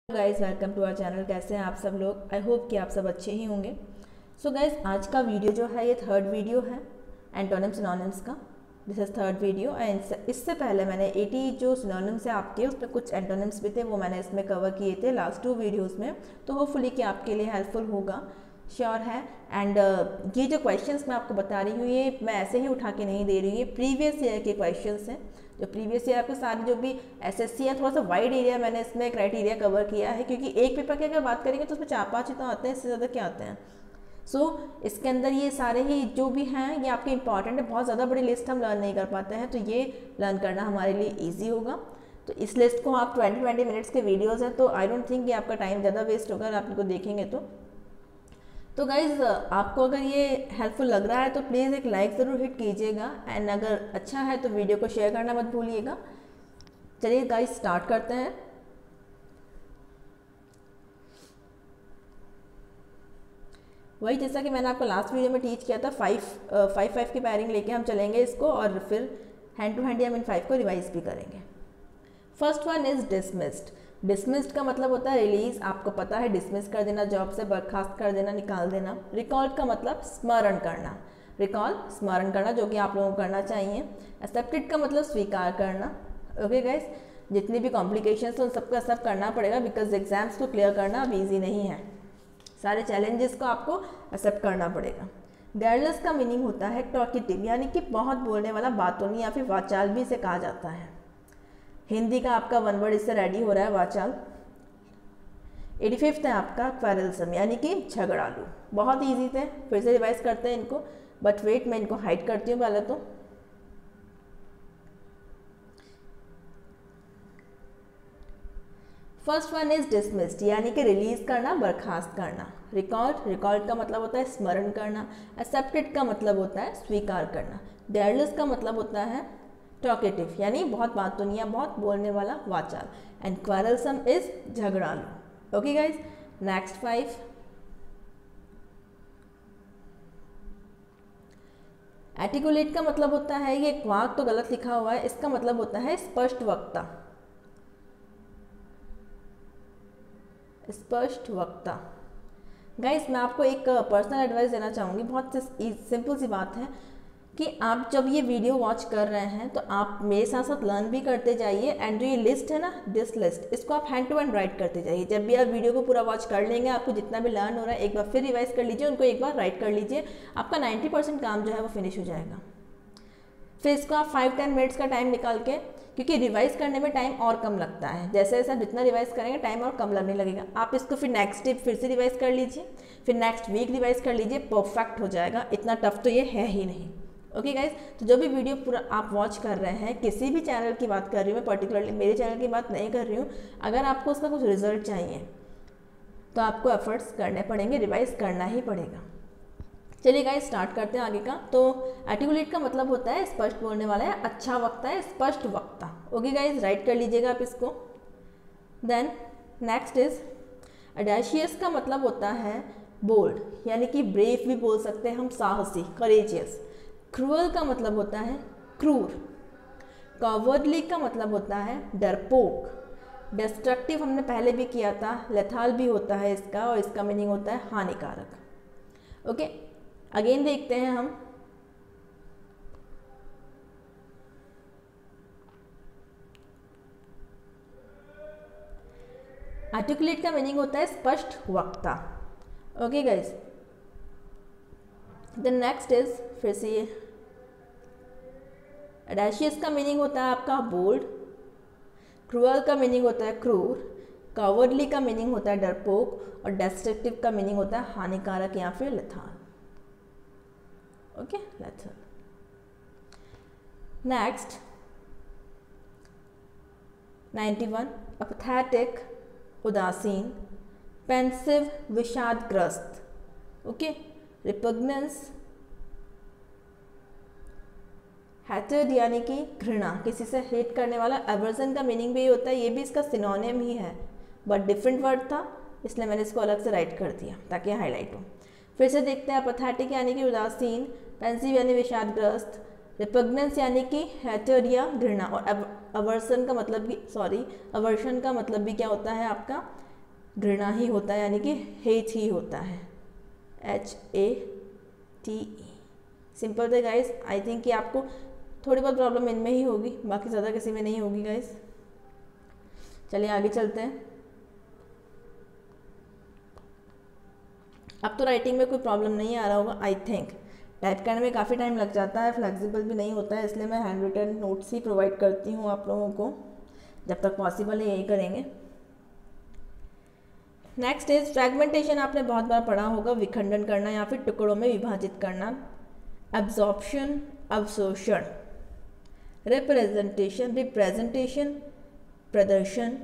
Guys welcome to our channel. कैसे हैं आप सब लोग? आई होप कि आप सब अच्छे ही होंगे। सो गाइज़ आज का वीडियो जो है ये थर्ड वीडियो है एंटोनिम्स सिनोनिम्स का। This is third video and इससे पहले मैंने 80 जो सिनोनिम्स है आपके उसमें कुछ एंटोनिम्स भी थे, वो मैंने इसमें कवर किए थे लास्ट 2 वीडियोज़ में। तो होपफुली कि आपके लिए हेल्पफुल होगा, श्योर है। एंड ये जो क्वेश्चंस मैं आपको बता रही हूँ ये मैं ऐसे ही उठा के नहीं दे रही हूँ, ये प्रीवियस ईयर के क्वेश्चंस हैं। जो प्रीवियस ईयर आपके सारे जो भी एसएससी है, थोड़ा सा वाइड एरिया मैंने इसमें क्राइटेरिया कवर किया है, क्योंकि एक पेपर की अगर बात करेंगे तो उसमें 4-5 ही तो आते हैं, इससे ज़्यादा क्या आते हैं। इसके अंदर ये सारे ही जो भी हैं ये आपके इंपॉर्टेंट है। बहुत ज़्यादा बड़ी लिस्ट हम लर्न नहीं कर पाते हैं, तो ये लर्न करना हमारे लिए ईजी होगा। तो इस लिस्ट को आप 20 मिनट्स के वीडियोज़ हैं, तो आई डोंट थिंक कि आपका टाइम ज़्यादा वेस्ट होगा अगर आप इनको देखेंगे तो गाइज़ आपको अगर ये हेल्पफुल लग रहा है तो प्लीज़ एक लाइक ज़रूर हिट कीजिएगा एंड अगर अच्छा है तो वीडियो को शेयर करना मत भूलिएगा। चलिए गाइज़ स्टार्ट करते हैं। वही जैसा कि मैंने आपको लास्ट वीडियो में टीच किया था, 5 की पैरिंग लेके हम चलेंगे इसको और फिर हैंड टू हैंड हम इन 5 को रिवाइज भी करेंगे। First one is dismissed. Dismissed का मतलब होता है रिलीज। आपको पता है डिसमिस कर देना, जॉब से बर्खास्त कर देना, निकाल देना। रिकॉल्ड का मतलब स्मरण करना, रिकॉल स्मरण करना, जो कि आप लोगों को करना चाहिए। एक्सेप्टेड का मतलब स्वीकार करना। ओके गाइस, जितनी भी कॉम्प्लिकेशंस उन सबका सब करना पड़ेगा, बिकॉज एग्जाम्स को क्लियर करना अब ईजी नहीं है। सारे चैलेंजेस को आपको एक्सेप्ट करना पड़ेगा। गैरलेस का मीनिंग होता है टॉकेटिव, यानी कि बहुत बोलने वाला, बातूनी या फिर वाचाल भी इसे कहा जाता है। हिंदी का आपका वन वर्ड इससे रेडी हो रहा है, वाचाल। 85 है आपका क्वेरल्सम, यानी कि झगड़ालू। बहुत इजी थे, फिर से रिवाइज करते हैं इनको, बट वेट मैं इनको हाइड करती हूँ पहले तो। फर्स्ट वन इज डिसमिस्ड, यानी कि रिलीज करना, बर्खास्त करना। रिकॉल्ड का मतलब होता है स्मरण करना। एक्सेप्टेड का मतलब होता है स्वीकार करना। डेयरलेस का मतलब होता है टॉकेटिव, यानी बहुत बातूनिया, बहुत बोलने वाला, वाचाल। एंड क्वेरल्सम इज झगड़ालू। Okay guys, next 5। आर्टिकुलेट का मतलब होता है, ये क्वाक तो गलत लिखा हुआ है, इसका मतलब होता है स्पष्ट वक्ता। स्पष्ट वक्ता। गाइस मैं आपको एक पर्सनल एडवाइस देना चाहूँगी, बहुत सिंपल सी बात है कि आप जब ये वीडियो वॉच कर रहे हैं तो आप मेरे साथ साथ लर्न भी करते जाइए। एंड जो ये लिस्ट है ना, दिस लिस्ट, इसको आप हैंड टू हैंड राइट करते जाइए। जब भी आप वीडियो को पूरा वॉच कर लेंगे, आपको जितना भी लर्न हो रहा है एक बार फिर रिवाइज कर लीजिए, उनको एक बार राइट कर लीजिए, आपका 90% काम जो है वो फिनिश हो जाएगा। फिर इसको आप 5-10 मिनट्स का टाइम निकाल के, क्योंकि रिवाइज करने में टाइम और कम लगता है, जैसे जैसे आप जितना रिवाइज करेंगे टाइम और कम लगने लगेगा। आप इसको फिर नेक्स्ट डे फिर से रिवाइज कर लीजिए, फिर नेक्स्ट वीक रिवाइज कर लीजिए, परफेक्ट हो जाएगा। इतना टफ तो ये है ही नहीं। ओके गाइज, तो जो भी वीडियो पूरा आप वॉच कर रहे हैं, किसी भी चैनल की बात कर रही हूँ मैं, पर्टिकुलरली मेरे चैनल की बात नहीं कर रही हूँ, अगर आपको उसका कुछ रिजल्ट चाहिए तो आपको एफर्ट्स करने पड़ेंगे, रिवाइज करना ही पड़ेगा। चलिए गाइस स्टार्ट करते हैं आगे का। तो आर्टिकुलेट का मतलब होता है स्पष्ट बोलने वाला है, अच्छा वक्ता है, स्पष्ट वक्ता। ओके गाइस, राइट कर लीजिएगा आप इसको। देन नेक्स्ट इज ऑडेशियस का मतलब होता है बोल्ड, यानी कि ब्रेव भी बोल सकते हैं हम, साहसी, करेजियस। क्रूअल का मतलब होता है क्रूर। कवर्डली का मतलब होता है डरपोक। डिस्ट्रक्टिव हमने पहले भी किया था, लेथाल भी होता है इसका, और इसका मीनिंग होता है हानिकारक। ओके, अगेन देखते हैं हम। आर्टिकुलेट का मीनिंग होता है स्पष्ट वक्ता। Okay guys, the next is, फिर से ये ऑडेशियस का मीनिंग होता है आपका बोल्ड। क्रूअल का मीनिंग होता है क्रूर। कवर्डली का मीनिंग होता है डरपोक, और डिस्ट्रक्टिव का मीनिंग होता है हानिकारक या फिर लेथाल। ओके, लेट्स नेक्स्ट 91 अपथेटिक, उदासीन। पेंसिव, विषादग्रस्त। ओके, रिपग्नेंस, हैटेड यानी कि घृणा, किसी से हेट करने वाला। एवर्जन का मीनिंग भी होता है, ये भी इसका सिनोनिम ही है, बट डिफरेंट वर्ड था इसलिए मैंने इसको अलग से राइट कर दिया ताकि हाईलाइट हो। फिर से देखते हैं, अपथेटिक यानी कि उदासीन, पेंसिव यानी विषादग्रस्त, रिपग्नेंस यानी कि हैटेड या घृणा, और अवर्सन का मतलब भी अवर्शन का मतलब भी क्या होता है आपका घृणा ही होता है, यानी कि हेट ही होता है, HATE। सिंपल थे गाइस। आई थिंक कि आपको थोड़ी बहुत प्रॉब्लम इनमें ही होगी, बाकी ज़्यादा किसी में नहीं होगी गाइस। चलिए आगे चलते हैं। अब तो राइटिंग में कोई प्रॉब्लम नहीं आ रहा होगा आई थिंक। टाइप करने में काफ़ी टाइम लग जाता है, फ्लेक्सिबल भी नहीं होता है, इसलिए मैं हैंड रिटन नोट्स ही प्रोवाइड करती हूँ आप लोगों को, जब तक पॉसिबल है यही करेंगे। Next is fragmentation. आपने बहुत बार पढ़ा होगा, विखंडन करना या फिर टुकड़ों में विभाजित करना। एब्जॉर्प्शन, अवशोषण। रिप्रेजेंटेशन, रिप्रेजेंटेशन, प्रदर्शन।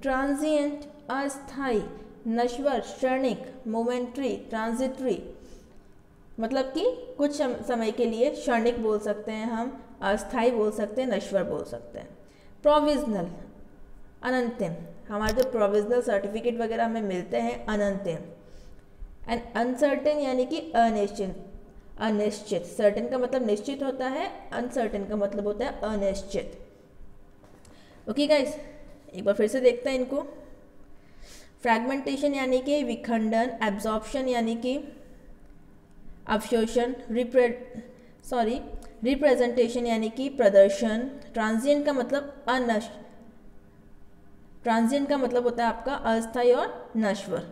ट्रांजिएंट, अस्थाई, नश्वर, क्षणिक, मोमेंट्री, ट्रांजिटरी, मतलब कि कुछ समय के लिए क्षणिक बोल सकते हैं हम, अस्थाई बोल सकते हैं, नश्वर बोल सकते हैं। प्रोविजनल, अनंतिम। हमारे जो प्रोविजनल सर्टिफिकेट वगैरह हमें मिलते हैं अनंतिम। एंड अनसर्टेन यानी कि अनिश्चित, अनिश्चित। सर्टेन का मतलब निश्चित होता है, अनसर्टेन का मतलब होता है अनिश्चित। ओके गाइस, एक बार फिर से देखते हैं इनको। फ्रैगमेंटेशन यानी कि विखंडन, एब्जॉर्प्शन यानी कि अवशोषण, रिप्रेजेंटेशन यानी कि प्रदर्शन। ट्रांजिएंट का मतलब ट्रांजिएंट का मतलब होता है आपका अस्थाई और नश्वर।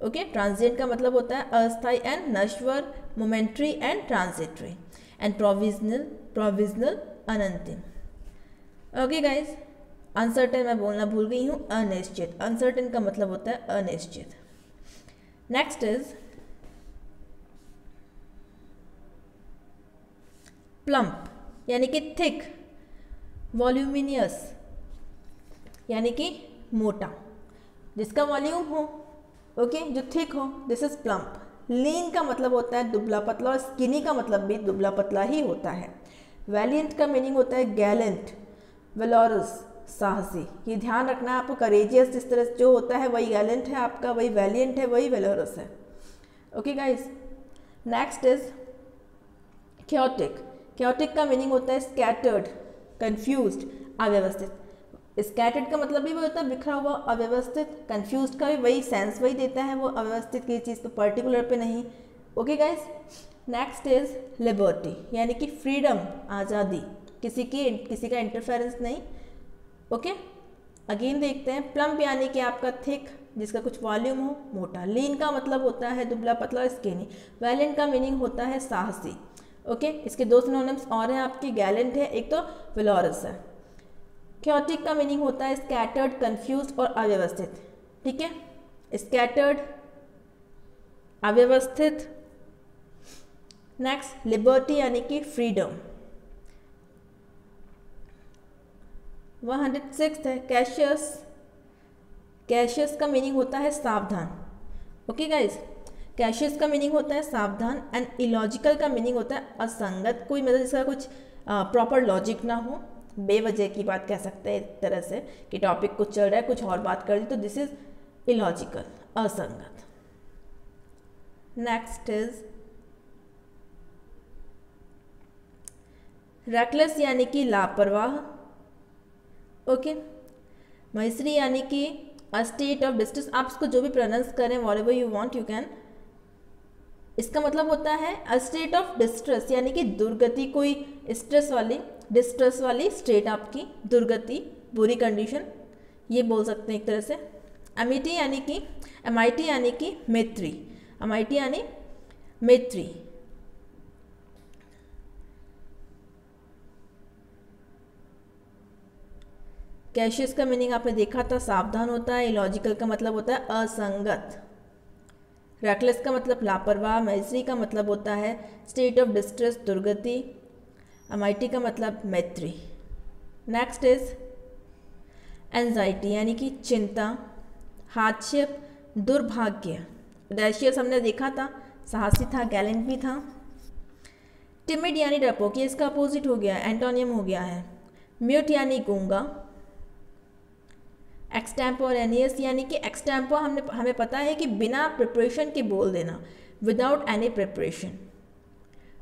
ओके, ट्रांजिएंट का मतलब होता है अस्थाई एंड नश्वर, momentary and transitory. And provisional अनंतिम। ओके गाइज, अनसर्टेन मैं बोलना भूल गई हूँ, अनिश्चित। अनसर्टेन का मतलब होता है अनिश्चित। नेक्स्ट इज प्लम्प यानी कि थिक, वॉल्यूमिनियस यानी कि मोटा, जिसका वॉल्यूम हो, ओके, जो थिक हो, दिस इज प्लम्प। लीन का मतलब होता है दुबला पतला, और स्किनी का मतलब भी दुबला पतला ही होता है। वैलियंट का मीनिंग होता है गैलेंट, वेलोरस, साहसी। ये ध्यान रखना है आपको, करेजियस जिस तरह जो होता है वही गैलेंट है आपका, वही वैलियंट है, वही वेलोरस है। Okay guys, next is chaotic. Chaotic का मीनिंग होता है स्कैटर्ड, कंफ्यूज्ड, अव्यवस्थित। स्कैटर्ड का मतलब भी वो होता है बिखरा हुआ, अव्यवस्थित। कंफ्यूज्ड का भी वही सेंस वही देता है, वो अव्यवस्थित किसी चीज़ पे पर्टिकुलर पे नहीं। Okay guys, next is liberty यानी कि फ्रीडम, आज़ादी, किसी का इंटरफेरेंस नहीं। ओके, अगेन देखते हैं। प्लम्प यानी कि आपका थिक, जिसका कुछ वॉल्यूम हो, मोटा। लीन का मतलब होता है दुबला पतला और स्किनी। वैलेंट का मीनिंग होता है साहसी। ओके, इसके दो सिनोनिम्स और हैं आपके, गैलेंट है एक तो वेलोरस है। क्योटिक का मीनिंग होता है स्कैटर्ड, कंफ्यूज्ड और अव्यवस्थित। ठीक है, स्कैटर्ड, अव्यवस्थित। नेक्स्ट लिबर्टी यानी कि फ्रीडम। 106 है कैशियस। कैशियस का मीनिंग होता है सावधान। ओके गाइज, कैशियस का मीनिंग होता है सावधान। एंड इलॉजिकल का मीनिंग होता है असंगत, कोई मतलब जिसका कुछ प्रॉपर लॉजिक ना हो, बेवजह की बात कह सकते हैं एक तरह से, कि टॉपिक कुछ चल रहा है कुछ और बात कर दी, तो दिस इज इलॉजिकल, असंगत। नेक्स्ट इज रेकलेस यानी कि लापरवाह। ओके, मैसरी यानी कि अ स्टेट ऑफ डिस्ट्रेस। आप इसको जो भी प्रोनाउंस करें, whatever you want you can. इसका मतलब होता है अ स्टेट ऑफ डिस्ट्रेस यानी कि दुर्गति, कोई स्ट्रेस वाली, डिस्ट्रेस वाली स्टेट आपकी, दुर्गति, बुरी कंडीशन, ये बोल सकते हैं एक तरह से। अमिटी यानी कि एमआईटी यानी कि मैत्री, एमआईटी यानी मैत्री। कैशियस का मीनिंग आपने देखा था, सावधान होता है। इलॉजिकल का मतलब होता है असंगत। रेकलेस का मतलब लापरवाह। मैजरी का मतलब होता है स्टेट ऑफ डिस्ट्रेस, दुर्गति। एमआईटी का मतलब मैत्री। नेक्स्ट इज एंजाइटी यानी कि चिंता, हार्डशिप, दुर्भाग्य। ऑडेशियस हमने देखा था, साहसी था, गैलेंट भी था। टिमिड यानी डरपोक, ये इसका अपोजिट हो गया, एंटोनियम हो गया है। म्यूट यानी गूंगा। एक्सटेम्पोरेनियस यानी कि एक्सटेम्पो हमें पता है कि बिना प्रिपरेशन के बोल देना, without any preparation.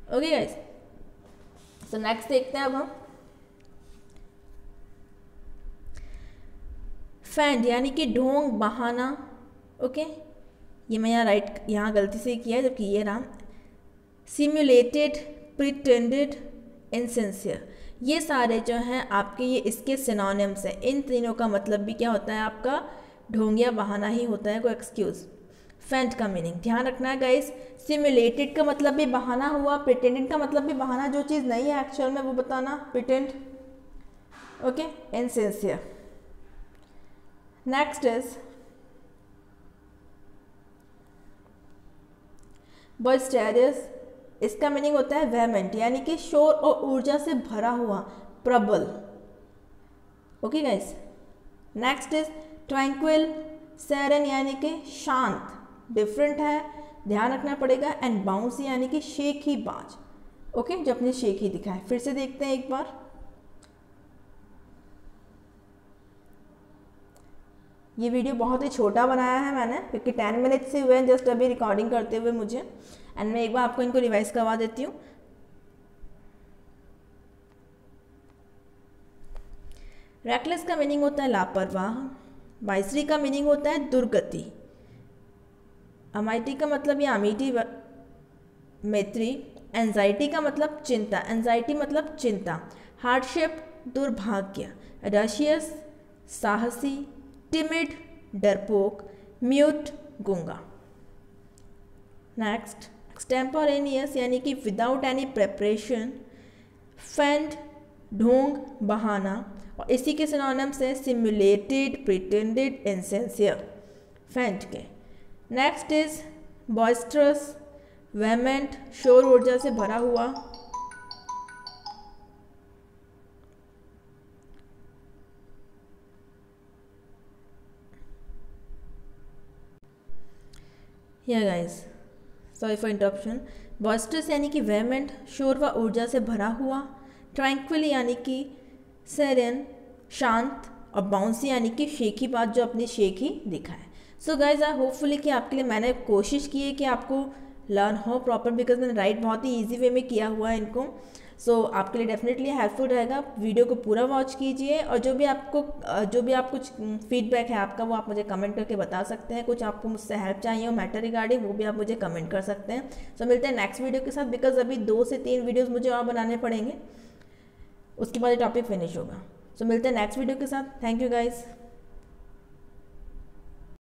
Okay guys, so next देखते हैं अब हम। फैंड यानी कि ढोंग, बहाना, ओके, ये मैं यहाँ गलती से किया है, जबकि ये रहा सिम्युलेटेड, प्रिटेंडेड, इनसिंसियर। ये सारे जो हैं आपके ये इसके सिनोनिम्स हैं। इन तीनों का मतलब भी क्या होता है आपका ढोंगिया बहाना ही होता है, कोई एक्सक्यूज़। फेंट का मीनिंग ध्यान रखना है गाइस, सिम्युलेटेड का मतलब भी बहाना हुआ, प्रिटेंडेड का मतलब भी बहाना, जो चीज़ नहीं है एक्चुअल में वो बताना, pretend. Okay, insincere. Next is boisterous. इसका मीनिंग होता है वेहमेंट, यानी कि शोर और ऊर्जा से भरा हुआ, प्रबल। Okay guys. Next is tranquil, serene यानी कि शांत, डिफरेंट है, ध्यान रखना पड़ेगा। एंड बाउंसी यानी कि शेखी बाज। ओके, जो अपनी शेखी दिखाए। फिर से देखते हैं एक बार। ये वीडियो बहुत ही छोटा बनाया है मैंने, क्योंकि 10 मिनट से हुए हैं जस्ट अभी रिकॉर्डिंग करते हुए मुझे। एंड मैं एक बार आपको इनको रिवाइज करवा देती हूँ। रेकलेस का मीनिंग होता है लापरवाह। बाइसरी का मीनिंग होता है दुर्गति। अमाइटी का मतलब या अमीटी मैत्री। एंजाइटी का मतलब चिंता, एंजाइटी मतलब चिंता। हार्डशिप दुर्भाग्य। रशियस साहसी। टिमिड डरपोक। म्यूट गूंगा। नेक्स्ट एक्सटेम्पोरेनियस यानी कि विदाउट एनी प्रेपरेशन। फेंट ढोंग बहाना, और इसी के सिनोनिम्स है सिम्युलेटेड, प्रिटेंडेड, इनसिंसियर, फेंट के। नेक्स्ट इज बॉइस्टरस, वेहमेंट, शोर ऊर्जा से भरा हुआ। या गाइस, सॉरी फॉर इंटरप्शन। बॉइस्टरस यानी कि वेहमेंट, शोर व ऊर्जा से भरा हुआ। ट्रैंक्विल यानी कि सेरेन, शांत। और बाउंसी यानी कि शेखी बात, जो अपनी शेखी दिखाए। सो गाइज आई होपफुली कि आपके लिए मैंने कोशिश की है कि आपको लर्न हो प्रॉपर, बिकॉज मैंने राइट बहुत ही ईजी वे में किया हुआ है इनको। सो आपके लिए डेफिनेटली हेल्पफुल रहेगा। वीडियो को पूरा वॉच कीजिए, और जो भी आप कुछ फीडबैक है आपका, वो आप मुझे कमेंट करके बता सकते हैं। कुछ आपको मुझसे हेल्प चाहिए हो मैटर रिगार्डिंग, वो भी आप मुझे कमेंट कर सकते हैं। सो मिलते हैं नेक्स्ट वीडियो के साथ, बिकॉज अभी 2 से 3 वीडियोज़ मुझे और बनाने पड़ेंगे, उसके बाद ये टॉपिक फिनिश होगा। सो मिलते हैं नेक्स्ट वीडियो के साथ। Thank you guys.